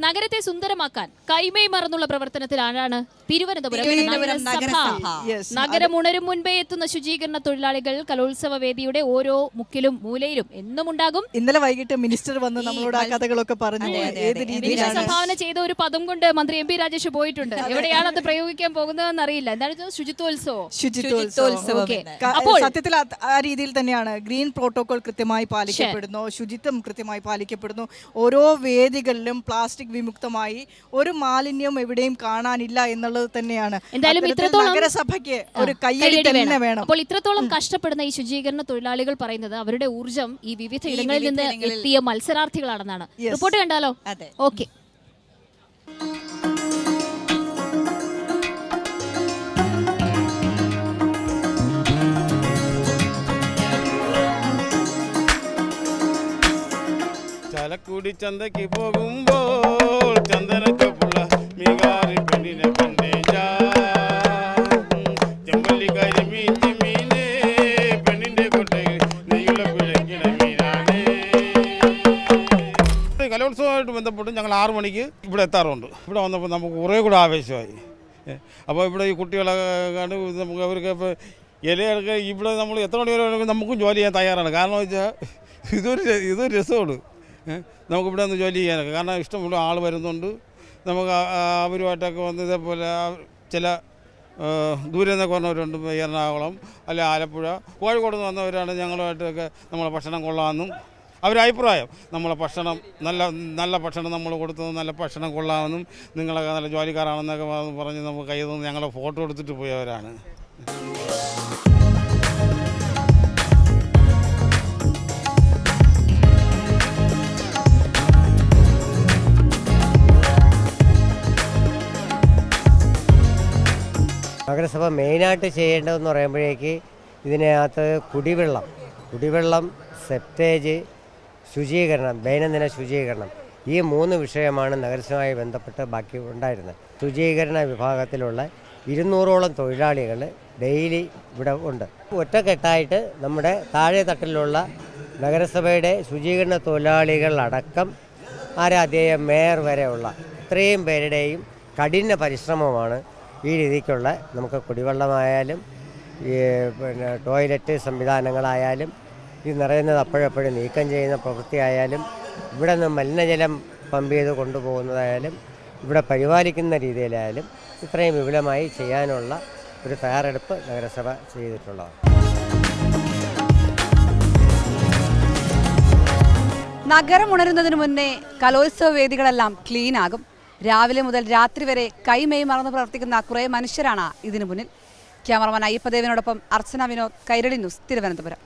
നഗരത്തെ സുന്ദരമാക്കാൻ കൈമേയ് മറന്നുള്ള പ്രവർത്തനത്തിലാണ് തിരുവനന്തപുരം നഗരസഭ. നഗരം ഉണരും മുൻപേ എത്തുന്ന ശുചീകരണ തൊഴിലാളികൾ കലോത്സവ വേദിയുടെ ഓരോ മുക്കിലും മൂലയിലും എന്നും ഉണ്ടാകും. ഇന്നലെ വൈകിട്ട് മിനിസ്റ്റർ വന്ന് നമ്മളോട് ആ കഥകളൊക്കെ പറഞ്ഞു. ഏത് രീതിയിലാണ് സംഭാവന ചെയ്ത ഒരു പദം കൊണ്ട് മന്ത്രി എം പി രാജേഷ് പോയിട്ടുണ്ട്. എവിടെയാണ് അത് പ്രയോഗിക്കാൻ പോകുന്നതെന്ന് അറിയില്ല. എന്താണ് ശുചിത്വോത്സവം? അപ്പോൾ സത്യത്തിൽ ആ രീതിയിൽ തന്നെയാണ്. ഗ്രീൻ പ്രോട്ടോകോൾ കൃത്യമായി പാലിക്കപ്പെടുന്നു, ശുചിത്വം കൃത്യമായി പാലിക്കപ്പെടുന്നു. ഓരോ വേദികളിലും പ്ലാസ്റ്റിക് വിമുക്തമായി ഒരു മാലിന്യം എവിടെയും കാണാനില്ല എന്നുള്ളത് തന്നെയാണ്. എന്തായാലും നഗരസഭയ്ക്ക് ഒരു കയ്യടി തന്നെ വേണം. അപ്പോൾ ഇത്രത്തോളം കഷ്ടപ്പെടുന്ന ഈ ശുചീകരണ തൊഴിലാളികൾ പറയുന്നത് അവരുടെ ഊർജ്ജം ഈ വിവിധ ഇടങ്ങളിൽ നിന്ന് എത്തിയ മത്സരാർത്ഥികളാണെന്നാണ്. റിപ്പോർട്ട് കണ്ടാലോ? ഓക്കെ. ചലക്കുടി ചന്തയ്ക്ക് പോകുമ്പോൾ ചന്ദനച്ചൊപ്പുള്ള മികാരി പെണ്ണിനെ കണ്ടേ ചെമ്പല്ലിക്കാരി മീറ്റി മീനേ പെണ്ണിന്റെ കൊട്ടയിൽ നെയ്യുള്ള പിഴക്കിട മീനാണേ. കലോത്സവമായിട്ട് ബന്ധപ്പെട്ട് ഞങ്ങൾ 6 മണിക്ക് ഇവിടെ എത്താറുണ്ട്. ഇവിടെ വന്നപ്പോൾ നമുക്ക് കുറേ കൂടെ ആവേശമായി. അപ്പോൾ ഇവിടെ ഈ കുട്ടികളെ കണ്ട് നമുക്ക് അവർക്ക് ഇപ്പോൾ ഇലയൊക്കെ ഇവിടെ നമ്മൾ എത്ര മണി വരെ നമുക്കും ജോലി ചെയ്യാൻ തയ്യാറാണ്. കാരണം വെച്ചാൽ ഇതൊരു രസമാണ്. നമുക്കിവിടെ ഒന്ന് ജോലി ചെയ്യാനൊക്കെ. കാരണം ഇഷ്ടമുള്ള ആൾ വരുന്നുണ്ട്. നമുക്ക് അവരുമായിട്ടൊക്കെ വന്ന് ഇതേപോലെ ചില ദൂരെ നിന്നൊക്കെ വന്നവരുണ്ട്. എറണാകുളം അല്ലെ ആലപ്പുഴ കോഴിക്കോട് നിന്ന് വന്നവരാണ്. ഞങ്ങളുമായിട്ടൊക്കെ നമ്മളെ ഭക്ഷണം കൊള്ളാമെന്നും അവരഭിപ്രായം. നമ്മളെ ഭക്ഷണം നല്ല ഭക്ഷണം നമ്മൾ കൊടുത്തത് നല്ല ഭക്ഷണം കൊള്ളാമെന്നും നിങ്ങളൊക്കെ നല്ല ജോലിക്കാരാണെന്നൊക്കെ പറഞ്ഞ് നമുക്ക് കയ്യിൽ നിന്ന് ഞങ്ങളെ ഫോട്ടോ എടുത്തിട്ട് പോയവരാണ്. നഗരസഭ മെയിനായിട്ട് ചെയ്യേണ്ടതെന്ന് പറയുമ്പോഴേക്ക് ഇതിനകത്ത് കുടിവെള്ളം, സെപ്റ്റേജ്, ശുചീകരണം, ദൈനംദിന ശുചീകരണം, ഈ 3 വിഷയമാണ് നഗരസഭയുമായി ബന്ധപ്പെട്ട് ബാക്കി ഉണ്ടായിരുന്നത്. ശുചീകരണ വിഭാഗത്തിലുള്ള 200ഓളം തൊഴിലാളികൾ ഡെയിലി ഇവിടെ ഉണ്ട്. ഒറ്റക്കെട്ടായിട്ട് നമ്മുടെ താഴെ തട്ടിലുള്ള നഗരസഭയുടെ ശുചീകരണ തൊഴിലാളികളടക്കം ആരാധ്യേയ മേയർ വരെയുള്ള ഇത്രയും പേരുടെയും കഠിന പരിശ്രമമാണ് ഈ രീതിക്കുള്ള നമുക്ക് കുടിവെള്ളമായാലും ഈ ടോയ്ലറ്റ് സംവിധാനങ്ങളായാലും ഈ നിറയുന്നത് അപ്പോഴപ്പോഴും നീക്കം ചെയ്യുന്ന പ്രവൃത്തിയായാലും ഇവിടെ നിന്ന് മലിനജലം പമ്പ് ചെയ്ത് കൊണ്ടുപോകുന്നതായാലും ഇവിടെ പരിപാലിക്കുന്ന രീതിയിലായാലും ഇത്രയും വിപുലമായി ചെയ്യാനുള്ള ഒരു തയ്യാറെടുപ്പ് നഗരസഭ ചെയ്തിട്ടുള്ളതാണ്. നഗരം ഉണരുന്നതിന് മുന്നേ കലോത്സവ വേദികളെല്ലാം ക്ലീൻ ആകും. രാവിലെ മുതൽ രാത്രി വരെ കൈമേയ് മറന്ന് പ്രവർത്തിക്കുന്ന കുറേ മനുഷ്യരാണ് ഇതിനു മുന്നിൽ. ക്യാമറമാൻ അയ്യപ്പദേവനോടൊപ്പം അർച്ചന വിനോദ്, കൈരളി ന്യൂസ്, തിരുവനന്തപുരം.